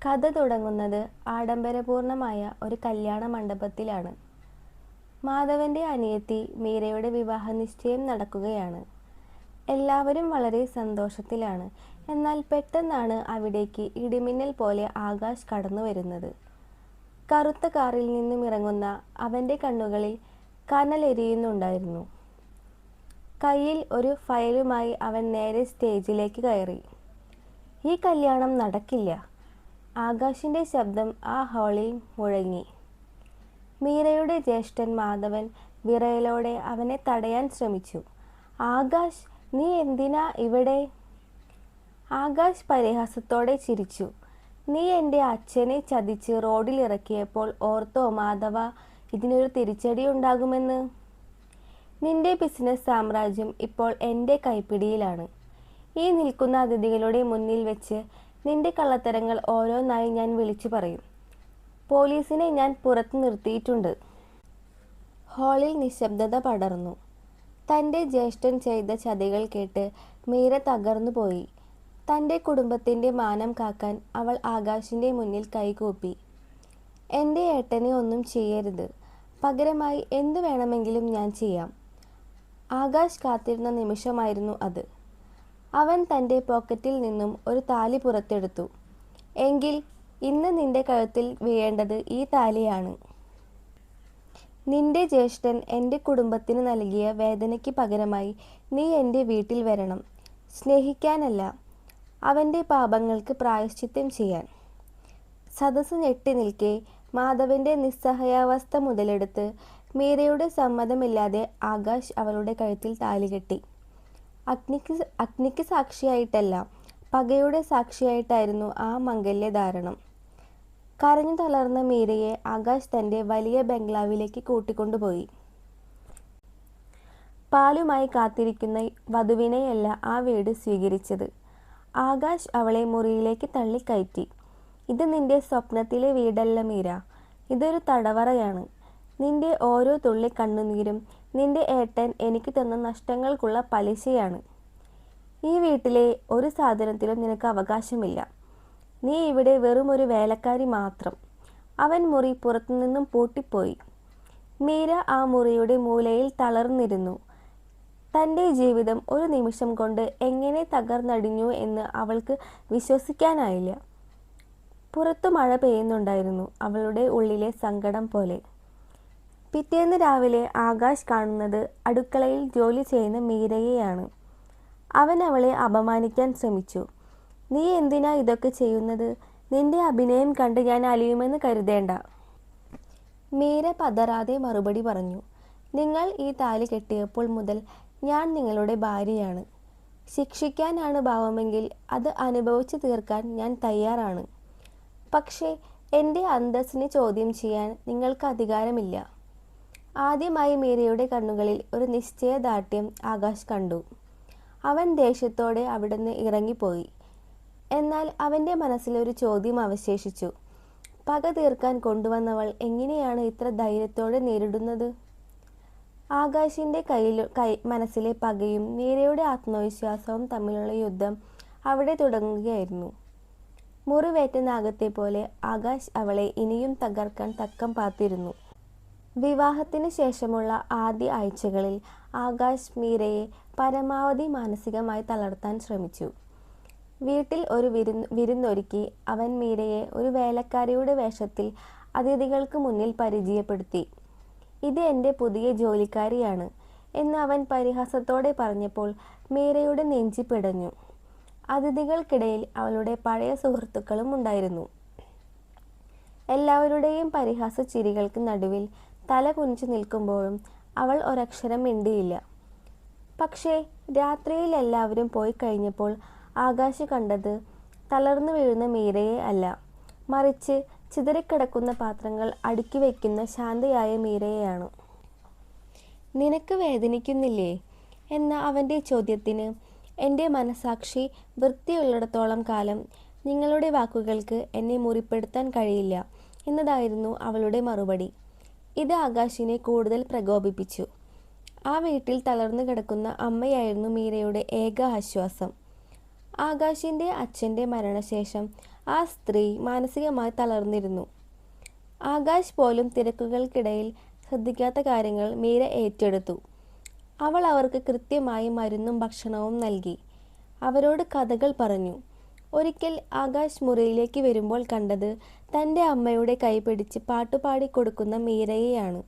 കഥ തുടങ്ങുന്നത് ആഡംബരപൂർണമായ ഒരു കല്യാണ മണ്ഡപത്തിലാണ്. മാധവന്റെ അനിയത്തി മീരയുടെ വിവാഹ നിശ്ചയം നടക്കുകയാണ്. എല്ലാവരും വളരെ സന്തോഷത്തിലാണ്. എന്നാൽ പെട്ടെന്നാണ് അവിടേക്ക് ഇടിമിന്നൽ പോലെ ആകാശ് കടന്നു വരുന്നത്. കറുത്ത കാറിൽ നിന്നും ഇറങ്ങുന്ന അവന്റെ കണ്ണുകളിൽ കനലെരിയുന്നുണ്ടായിരുന്നു. കയ്യിൽ ഒരു ഫയലുമായി അവൻ നേരെ സ്റ്റേജിലേക്ക് കയറി. "ഈ കല്യാണം നടക്കില്ല!" ആകാശിന്റെ ശബ്ദം ആ ഹാളിൽ മുഴങ്ങി. മീരയുടെ ജ്യേഷ്ഠൻ മാധവൻ വിറയലോടെ അവനെ തടയാൻ ശ്രമിച്ചു. "ആകാശ്, നീ എന്തിനാ ഇവിടെ?" ആകാശ് പരിഹാസത്തോടെ ചിരിച്ചു. "നീ എൻ്റെ അച്ഛനെ ചതിച്ച് റോഡിലിറക്കിയപ്പോൾ ഓർത്തോ മാധവ, ഇതിനൊരു തിരിച്ചടി ഉണ്ടാകുമെന്ന്? നിന്റെ ബിസിനസ് സാമ്രാജ്യം ഇപ്പോൾ എൻ്റെ കൈപ്പിടിയിലാണ്. ഈ നിൽക്കുന്ന അതിഥികളുടെ മുന്നിൽ വെച്ച് നിന്റെ കള്ളത്തരങ്ങൾ ഓരോന്നായി ഞാൻ വിളിച്ചു പറയും. പോലീസിനെ ഞാൻ പുറത്തു നിർത്തിയിട്ടുണ്ട്." ഹാളിൽ നിശബ്ദത പടർന്നു. തൻ്റെ ജ്യേഷ്ഠൻ ചെയ്ത ചതികൾ കേട്ട് മീര തകർന്നുപോയി. തൻ്റെ കുടുംബത്തിൻ്റെ മാനം കാക്കാൻ അവൾ ആകാശിൻ്റെ മുന്നിൽ കൈകൂപ്പി. "എൻ്റെ ഏട്ടനെ ഒന്നും ചെയ്യരുത്. പകരമായി എന്തു വേണമെങ്കിലും ഞാൻ ചെയ്യാം." ആകാശ് കാത്തിരുന്ന നിമിഷമായിരുന്നു അത്. അവൻ തൻ്റെ പോക്കറ്റിൽ നിന്നും ഒരു താലി പുറത്തെടുത്തു. "എങ്കിൽ ഇന്ന് നിന്റെ കഴുത്തിൽ വീഴേണ്ടത് ഈ താലിയാണ്. നിന്റെ ജ്യേഷ്ഠൻ എൻ്റെ കുടുംബത്തിന് നൽകിയ വേദനയ്ക്ക് പകരമായി നീ എൻ്റെ വീട്ടിൽ വരണം. സ്നേഹിക്കാനല്ല, അവൻ്റെ പാപങ്ങൾക്ക് പ്രായശ്ചിത്തം ചെയ്യാൻ." സദസ്സ് ഞെട്ടി നിൽക്കെ മാധവന്റെ നിസ്സഹായാവസ്ഥ മുതലെടുത്ത് മീരയുടെ സമ്മതമില്ലാതെ ആകാശ് അവളുടെ കഴുത്തിൽ താലി കെട്ടി. അഗ്നിക്ക് സാക്ഷിയായിട്ടല്ല, പകയുടെ സാക്ഷിയായിട്ടായിരുന്നു ആ മംഗല്യധാരണം. കരഞ്ഞു തളർന്ന മീരയെ ആകാശ് തൻ്റെ വലിയ ബംഗ്ലാവിലേക്ക് കൂട്ടിക്കൊണ്ടുപോയി. പാലുമായി കാത്തിരിക്കുന്ന വധുവിനെയല്ല ആ വീട് സ്വീകരിച്ചത്. ആകാശ് അവളെ മുറിയിലേക്ക് തള്ളിക്കയറ്റി. "ഇത് നിന്റെ സ്വപ്നത്തിലെ വീടല്ല മീര, ഇതൊരു തടവറയാണ്. നിന്റെ ഓരോ തുള്ളി കണ്ണുനീരും നിന്റെ ഏട്ടൻ എനിക്ക് തന്ന നഷ്ടങ്ങൾക്കുള്ള പലിശയാണ്. ഈ വീട്ടിലെ ഒരു സാധനത്തിലും നിനക്ക് അവകാശമില്ല. നീ ഇവിടെ വെറും ഒരു വേലക്കാരി മാത്രം." അവൻ മുറി പുറത്തുനിന്നും പൂട്ടിപ്പോയി. മീര ആ മുറിയുടെ മൂലയിൽ തളർന്നിരുന്നു. തൻ്റെ ജീവിതം ഒരു നിമിഷം കൊണ്ട് എങ്ങനെ തകർന്നടിഞ്ഞു എന്ന് അവൾക്ക് വിശ്വസിക്കാനായില്ല. പുറത്തു മഴ പെയ്യുന്നുണ്ടായിരുന്നു, അവളുടെ ഉള്ളിലെ സങ്കടം പോലെ. പിറ്റേന്ന് രാവിലെ ആകാശ് കാണുന്നത് അടുക്കളയിൽ ജോലി ചെയ്യുന്ന മീരയെയാണ്. അവൻ അവളെ അപമാനിക്കാൻ ശ്രമിച്ചു. "നീ എന്തിനാ ഇതൊക്കെ ചെയ്യുന്നത്? നിന്റെ അഭിനയം കണ്ട് ഞാൻ അലിയുമെന്ന് കരുതേണ്ട." മീര പതറാതെ മറുപടി പറഞ്ഞു. "നിങ്ങൾ ഈ താലി കെട്ടിയപ്പോൾ മുതൽ ഞാൻ നിങ്ങളുടെ ഭാര്യയാണ്. ശിക്ഷിക്കാനാണ് ഭാവമെങ്കിൽ അത് അനുഭവിച്ചു തീർക്കാൻ ഞാൻ തയ്യാറാണ്. പക്ഷേ എൻ്റെ അന്തസ്സിനെ ചോദ്യം ചെയ്യാൻ നിങ്ങൾക്ക് അധികാരമില്ല." ആദ്യമായി മീരയുടെ കണ്ണുകളിൽ ഒരു നിശ്ചയദാർഢ്യം ആകാശ് കണ്ടു. അവൻ ദേഷ്യത്തോടെ അവിടുന്ന് ഇറങ്ങിപ്പോയി. എന്നാൽ അവൻ്റെ മനസ്സിലൊരു ചോദ്യം അവശേഷിച്ചു. പക തീർക്കാൻ കൊണ്ടുവന്നവൾ എങ്ങനെയാണ് ഇത്ര ധൈര്യത്തോടെ നേരിടുന്നത്? ആകാശിൻ്റെ മനസ്സിലെ പകയും മീരയുടെ ആത്മവിശ്വാസവും തമ്മിലുള്ള യുദ്ധം അവിടെ തുടങ്ങുകയായിരുന്നു. മുറിവേറ്റ നാഗത്തെ പോലെ ആകാശ് അവളെ ഇനിയും തകർക്കാൻ തക്കം പാർത്തിരുന്നു. വിവാഹത്തിന് ശേഷമുള്ള ആദ്യ ആഴ്ചകളിൽ ആകാശ് മീരയെ പരമാവധി മാനസികമായി തളർത്താൻ ശ്രമിച്ചു. വീട്ടിൽ ഒരു വിരുന്നൊരുക്കി അവൻ മീരയെ ഒരു വേലക്കാരിയുടെ വേഷത്തിൽ അതിഥികൾക്ക് മുന്നിൽ പരിചയപ്പെടുത്തി. "ഇത് എൻ്റെ പുതിയ ജോലിക്കാരിയാണ്" എന്ന് അവൻ പരിഹാസത്തോടെ പറഞ്ഞപ്പോൾ മീരയുടെ നെഞ്ചി പിടഞ്ഞു. അതിഥികൾക്കിടയിൽ അവളുടെ പഴയ സുഹൃത്തുക്കളും ഉണ്ടായിരുന്നു. എല്ലാവരുടെയും പരിഹാസ ചിരികൾക്ക് നടുവിൽ തല കുനിച്ചു നിൽക്കുമ്പോഴും അവൾ ഒരക്ഷരം മിണ്ടിയില്ല. പക്ഷേ രാത്രിയിൽ എല്ലാവരും പോയി കഴിഞ്ഞപ്പോൾ ആകാശ് കണ്ടത് തളർന്നു വീഴുന്ന മീരയെ അല്ല, മറിച്ച് ചിതറിക്കിടക്കുന്ന പാത്രങ്ങൾ അടുക്കി വയ്ക്കുന്ന ശാന്തയായ മീരയെയാണ്. "നിനക്ക് വേദനിക്കുന്നില്ലേ?" എന്ന അവൻ്റെ ചോദ്യത്തിന് "എൻ്റെ മനസാക്ഷി വൃത്തിയുള്ളിടത്തോളം കാലം നിങ്ങളുടെ വാക്കുകൾക്ക് എന്നെ മുറിപ്പെടുത്താൻ കഴിയില്ല" എന്നതായിരുന്നു അവളുടെ മറുപടി. ഇത് ആകാശിനെ കൂടുതൽ പ്രകോപിപ്പിച്ചു. ആ വീട്ടിൽ തളർന്നു കിടക്കുന്ന അമ്മയായിരുന്നു മീരയുടെ ഏക ആശ്വാസം. ആകാശിൻ്റെ അച്ഛൻ്റെ മരണശേഷം ആ സ്ത്രീ മാനസികമായി തളർന്നിരുന്നു. ആകാശ് പോലും തിരക്കുകൾക്കിടയിൽ ശ്രദ്ധിക്കാത്ത കാര്യങ്ങൾ മീര ഏറ്റെടുത്തു. അവൾ അവർക്ക് കൃത്യമായി മരുന്നും ഭക്ഷണവും നൽകി. അവരോട് കഥകൾ പറഞ്ഞു. ഒരിക്കൽ ആകാശ് മുറിയിലേക്ക് വരുമ്പോൾ കണ്ടത് തൻ്റെ അമ്മയുടെ കൈപിടിച്ച് പാട്ടുപാടി കൊടുക്കുന്ന മീരയെയാണ്.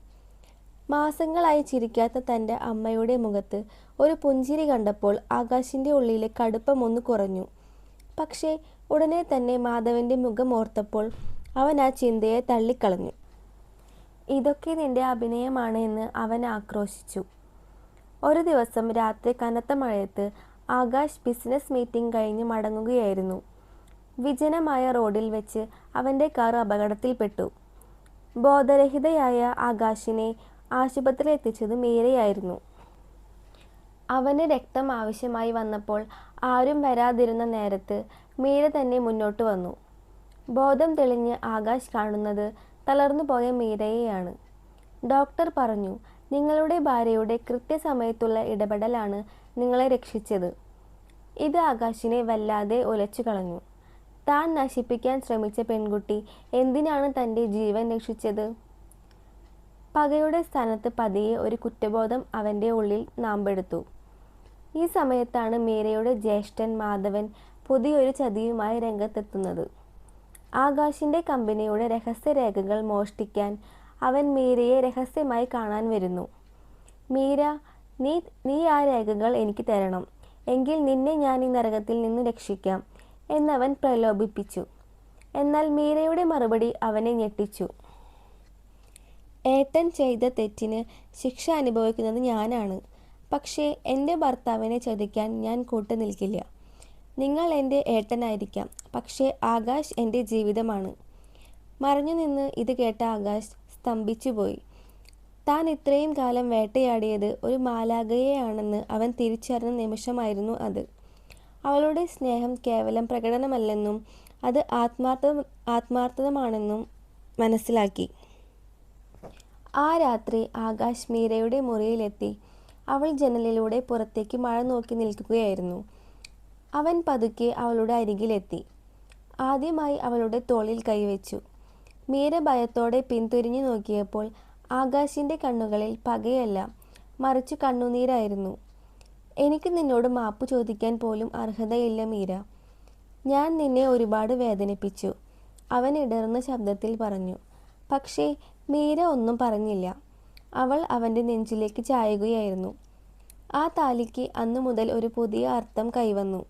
മാസങ്ങളായി ചിരിക്കാത്ത തൻ്റെ അമ്മയുടെ മുഖത്ത് ഒരു പുഞ്ചിരി കണ്ടപ്പോൾ ആകാശിൻ്റെ ഉള്ളിലെ കടുപ്പമൊന്ന് കുറഞ്ഞു. പക്ഷേ ഉടനെ തന്നെ മാധവൻ്റെ മുഖം ഓർത്തപ്പോൾ അവൻ ആ ചിന്തയെ തള്ളിക്കളഞ്ഞു. ഇതൊക്കെ നിന്റെ അഭിനയമാണ് എന്ന് അവൻ ആക്രോശിച്ചു. ഒരു ദിവസം രാത്രി കനത്ത മഴയത്ത് ആകാശ് ബിസിനസ് മീറ്റിംഗ് കഴിഞ്ഞ് മടങ്ങുകയായിരുന്നു. വിജനമായ റോഡിൽ വെച്ച് അവൻ്റെ കാർ അപകടത്തിൽപ്പെട്ടു. ബോധരഹിതയായ ആകാശിനെ ആശുപത്രിയിൽ എത്തിച്ചത് മീരയായിരുന്നു. അവന് രക്തം ആവശ്യമായി വന്നപ്പോൾ ആരും വരാതിരുന്ന നേരത്ത് മീര തന്നെ മുന്നോട്ട് വന്നു. ബോധം തെളിഞ്ഞ് ആകാശ് കാണുന്നത് തളർന്നുപോയ മീരയെയാണ്. ഡോക്ടർ പറഞ്ഞു, നിങ്ങളുടെ ഭാര്യയുടെ കൃത്യസമയത്തുള്ള ഇടപെടലാണ് നിങ്ങളെ രക്ഷിച്ചത്. ഇത് ആകാശിനെ വല്ലാതെ ഉലച്ചു കളഞ്ഞു. താൻ നശിപ്പിക്കാൻ ശ്രമിച്ച പെൺകുട്ടി എന്തിനാണ് തൻ്റെ ജീവൻ രക്ഷിച്ചത്? പകയുടെ സ്ഥാനത്ത് പതിയെ ഒരു കുറ്റബോധം അവൻ്റെ ഉള്ളിൽ നാമ്പെടുത്തു. ഈ സമയത്താണ് മീരയുടെ ജ്യേഷ്ഠൻ മാധവൻ പുതിയൊരു ചതിയുമായി രംഗത്തെത്തുന്നത്. ആകാശിൻ്റെ കമ്പനിയുടെ രഹസ്യരേഖകൾ മോഷ്ടിക്കാൻ അവൻ മീരയെ രഹസ്യമായി കാണാൻ വരുന്നു. മീര, നീ ആ രേഖകൾ എനിക്ക് തരണം, എങ്കിൽ നിന്നെ ഞാൻ ഈ നരകത്തിൽ നിന്ന് രക്ഷിക്കാം എന്നവൻ പ്രലോഭിപ്പിച്ചു. എന്നാൽ മീരയുടെ മറുപടി അവനെ ഞെട്ടിച്ചു. ഏട്ടൻ ചെയ്ത തെറ്റിന് ശിക്ഷ അനുഭവിക്കുന്നത് ഞാനാണ്. പക്ഷേ എൻ്റെ ഭർത്താവിനെ ചതിക്കാൻ ഞാൻ കൂട്ടുനിൽക്കില്ല. നിങ്ങൾ എൻ്റെ ഏട്ടനായിരിക്കാം, പക്ഷേ ആകാശ് എൻ്റെ ജീവിതമാണ്. മറഞ്ഞു നിന്ന് ഇത് കേട്ട ആകാശ് സ്തംഭിച്ചുപോയി. താൻ ഇത്രയും കാലം വേട്ടയാടിയത് ഒരു മാലാഖയെയാണെന്ന് അവൻ തിരിച്ചറിഞ്ഞ നിമിഷമായിരുന്നു അത്. അവളുടെ സ്നേഹം കേവലം പ്രകടനമല്ലെന്നും അത് ആത്മാർത്ഥമാണെന്നും മനസ്സിലാക്കി. ആ രാത്രി ആകാശ് മീരയുടെ മുറിയിലെത്തി. അവൾ ജനലിലൂടെ പുറത്തേക്ക് മഴ നോക്കി നിൽക്കുകയായിരുന്നു. അവൻ പതുക്കെ അവളുടെ അരികിലെത്തി. ആദ്യമായി അവളുടെ തോളിൽ കൈവച്ചു. മീര ഭയത്തോടെ പിന്തിരിഞ്ഞു നോക്കിയപ്പോൾ ആകാശിൻ്റെ കണ്ണുകളിൽ പകയല്ല, മറിച്ചു കണ്ണുനീരായിരുന്നു. എനിക്ക് നിന്നോട് മാപ്പ് ചോദിക്കാൻ പോലും അർഹതയില്ല മീര. ഞാൻ നിന്നെ ഒരുപാട് വേദനിപ്പിച്ചു, അവൻ ഇടറുന്ന ശബ്ദത്തിൽ പറഞ്ഞു. പക്ഷേ മീര ഒന്നും പറഞ്ഞില്ല. അവൾ അവൻ്റെ നെഞ്ചിലേക്ക് ചായുകയായിരുന്നു. ആ താലിക്ക് അന്നു മുതൽ ഒരു പുതിയ അർത്ഥം കൈവന്നു.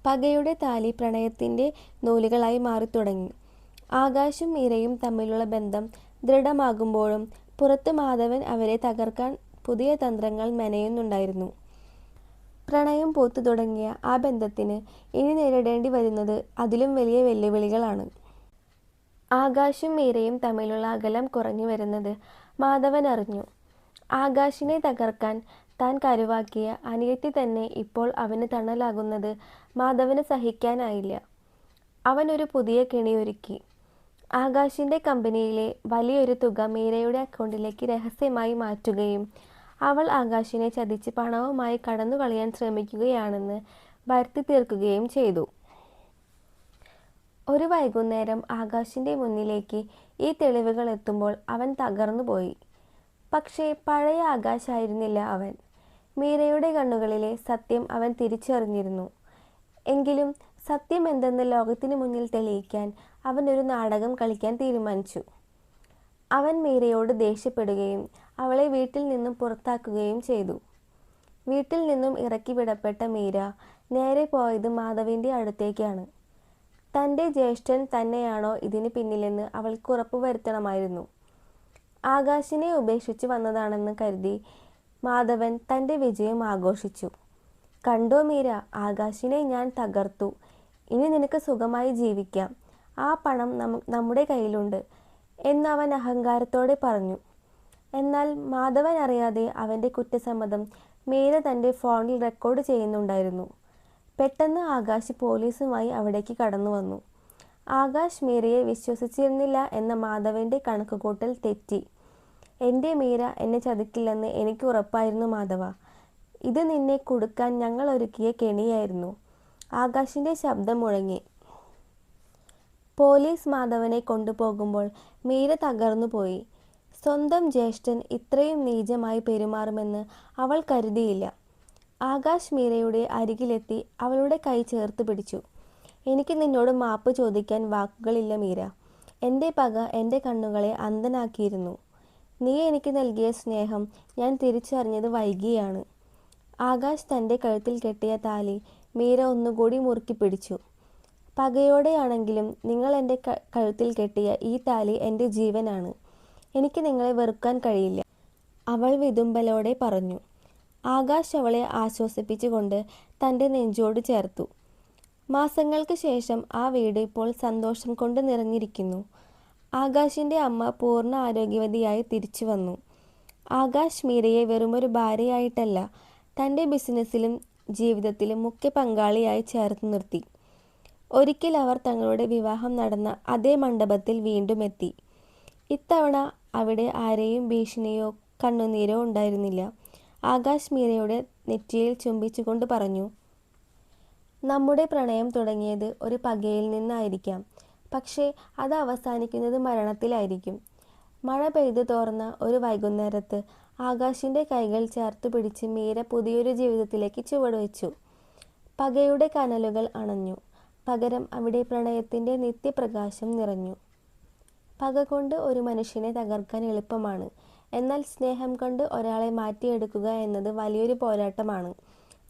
പകയുടെ താലി പ്രണയത്തിൻ്റെ നൂലുകളായി മാറിത്തുടങ്ങി. ആകാശും മീരയും തമ്മിലുള്ള ബന്ധം ദൃഢമാകുമ്പോഴും പുറത്ത് മാധവൻ അവരെ തകർക്കാൻ പുതിയ തന്ത്രങ്ങൾ മെനയുന്നുണ്ടായിരുന്നു. പ്രണയം പൂത്തു തുടങ്ങിയ ആ ബന്ധത്തിന് ഇനി നേരിടേണ്ടി വരുന്നത് അതിലും വലിയ വെല്ലുവിളികളാണ്. ആകാശും മീരയും തമ്മിലുള്ള അകലം കുറഞ്ഞു വരുന്നത് മാധവൻ അറിഞ്ഞു. ആകാശിനെ തകർക്കാൻ താൻ കരുവാക്കിയ അനിയത്തി തന്നെ ഇപ്പോൾ അവന് തണലാകുന്നത് മാധവന് സഹിക്കാനായില്ല. അവൻ ഒരു പുതിയ കെണിയൊരുക്കി. ആകാശിൻ്റെ കമ്പനിയിലെ വലിയൊരു തുക മീരയുടെ അക്കൗണ്ടിലേക്ക് രഹസ്യമായി മാറ്റുകയും അവൾ ആകാശിനെ ചതിച്ച് പണവുമായി കടന്നു കളയാൻ ശ്രമിക്കുകയാണെന്ന് വരുത്തി തീർക്കുകയും ചെയ്തു. ഒരു വൈകുന്നേരം ആകാശിൻ്റെ മുന്നിലേക്ക് ഈ തെളിവുകൾ എത്തുമ്പോൾ അവൻ തകർന്നുപോയി. പക്ഷേ പഴയ ആകാശായിരുന്നില്ല അവൻ. മീരയുടെ കണ്ണുകളിലെ സത്യം അവൻ തിരിച്ചറിഞ്ഞിരുന്നു. എങ്കിലും സത്യം എന്തെന്ന് ലോകത്തിന് മുന്നിൽ തെളിയിക്കാൻ അവൻ ഒരു നാടകം കളിക്കാൻ തീരുമാനിച്ചു. അവൻ മീരയോട് ദേഷ്യപ്പെടുകയും അവളെ വീട്ടിൽ നിന്നും പുറത്താക്കുകയും ചെയ്തു. വീട്ടിൽ നിന്നും ഇറക്കി വിടപ്പെട്ട മീര നേരെ പോയത് മാധവിൻ്റെ അടുത്തേക്കാണ്. തൻ്റെ ജ്യേഷ്ഠൻ തന്നെയാണോ ഇതിന് പിന്നിലെന്ന് അവൾക്ക് ഉറപ്പുവരുത്തണമായിരുന്നു. ആകാശിനെ ഉപേക്ഷിച്ച് വന്നതാണെന്ന് കരുതി മാധവൻ തൻ്റെ വിജയം ആഘോഷിച്ചു. കണ്ടോ മീര, ആകാശിനെ ഞാൻ തകർത്തു. ഇനി നിനക്ക് സുഖമായി ജീവിക്കാം. ആ പണം നമ്മുടെ കയ്യിലുണ്ട് എന്നവൻ അഹങ്കാരത്തോടെ പറഞ്ഞു. എന്നാൽ മാധവൻ അറിയാതെ അവൻ്റെ കുറ്റസമ്മതം മീര തൻ്റെ ഫോണിൽ റെക്കോർഡ് ചെയ്യുന്നുണ്ടായിരുന്നു. പെട്ടെന്ന് ആകാശ് പോലീസുമായി അവിടേക്ക് കടന്നു വന്നു. ആകാശ് മീരയെ വിശ്വസിച്ചിരുന്നില്ല എന്ന മാധവൻ്റെ കണക്കുകൂട്ടൽ തെറ്റി. എൻ്റെ മീര എന്നെ ചതിക്കില്ലെന്ന് എനിക്ക് ഉറപ്പായിരുന്നു മാധവ. ഇത് നിന്നെ കുടുക്കാൻ ഞങ്ങൾ ഒരുക്കിയ കെണിയായിരുന്നു. ആകാശിൻ്റെ ശബ്ദം മുഴങ്ങി. പോലീസ് മാധവനെ കൊണ്ടുപോകുമ്പോൾ മീര തകർന്നുപോയി. സ്വന്തം ജ്യേഷ്ഠൻ ഇത്രയും നീചമായി പെരുമാറുമെന്ന് അവൾ കരുതിയില്ല. ആകാശ് മീരയുടെ അരികിലെത്തി അവളുടെ കൈ ചേർത്ത് പിടിച്ചു. എനിക്ക് നിന്നോട് മാപ്പ് ചോദിക്കാൻ വാക്കുകളില്ല മീര. എൻ്റെ പക എൻ്റെ കണ്ണുകളെ അന്ധനാക്കിയിരുന്നു. നീ എനിക്ക് നൽകിയ സ്നേഹം ഞാൻ തിരിച്ചറിഞ്ഞത് വൈകിയാണ്. ആകാശ് തൻ്റെ കഴുത്തിൽ കെട്ടിയ താലി മീര ഒന്നുകൂടി മുറുക്കി പിടിച്ചു. പകയോടെയാണെങ്കിലും നിങ്ങൾ എൻ്റെ കഴുത്തിൽ കെട്ടിയ ഈ താലി എൻ്റെ ജീവനാണ്. എനിക്ക് നിങ്ങളെ വെറുക്കാൻ കഴിയില്ല, അവൾ വിതുമ്പലോടെ പറഞ്ഞു. ആകാശ് അവളെ ആശ്വസിപ്പിച്ചുകൊണ്ട് തൻ്റെ നെഞ്ചോട് ചേർത്തു. മാസങ്ങൾക്ക് ശേഷം ആ വീട് ഇപ്പോൾ സന്തോഷം കൊണ്ട് നിറഞ്ഞിരിക്കുന്നു. ആകാശിൻ്റെ അമ്മ പൂർണ്ണ ആരോഗ്യവതിയായി തിരിച്ചു വന്നു. ആകാശ് മീരയെ വെറുമൊരു ഭാര്യയായിട്ടല്ല, തൻ്റെ ബിസിനസ്സിലും ജീവിതത്തിലും മുഖ്യ പങ്കാളിയായി ചേർത്ത് നിർത്തി. ഒരിക്കൽ അവർ തങ്ങളുടെ വിവാഹം നടന്ന അതേ മണ്ഡപത്തിൽ വീണ്ടും എത്തി. ഇത്തവണ അവിടെ ആരെയും ഭീഷണിയോ കണ്ണുനീരോ ഉണ്ടായിരുന്നില്ല. ആകാശ് മീരയുടെ നെറ്റിയിൽ ചുംബിച്ചുകൊണ്ട് പറഞ്ഞു, നമ്മുടെ പ്രണയം തുടങ്ങിയത് ഒരു പകയിൽ നിന്നായിരിക്കാം, പക്ഷേ അത് അവസാനിക്കുന്നത് മരണത്തിലായിരിക്കും. മഴ പെയ്തു തോർന്ന ഒരു വൈകുന്നേരത്ത് ആകാശിൻ്റെ കൈകൾ ചേർത്ത് പിടിച്ച് മീര പുതിയൊരു ജീവിതത്തിലേക്ക് ചുവടുവെച്ചു. പകയുടെ കനലുകൾ അണഞ്ഞു. പകരം അവിടെ പ്രണയത്തിൻ്റെ നിത്യപ്രകാശം നിറഞ്ഞു. പക കൊണ്ട് ഒരു മനുഷ്യനെ തകർക്കാൻ എളുപ്പമാണ്, എന്നാൽ സ്നേഹം കൊണ്ട് ഒരാളെ മാറ്റിയെടുക്കുക എന്നത് വലിയൊരു പോരാട്ടമാണ്.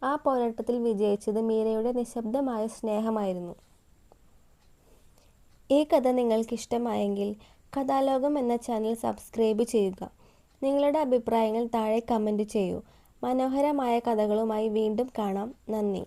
ആ പോരാട്ടത്തിൽ വിജയിച്ചത് മീരയുടെ നിശബ്ദമായ സ്നേഹമായിരുന്നു. ഈ കഥ നിങ്ങൾക്കിഷ്ടമായെങ്കിൽ കഥാലോകം എന്ന ചാനൽ സബ്സ്ക്രൈബ് ചെയ്യുക. നിങ്ങളുടെ അഭിപ്രായങ്ങൾ താഴെ കമൻറ്റ് ചെയ്യൂ. മനോഹരമായ കഥകളുമായി വീണ്ടും കാണാം. നന്ദി.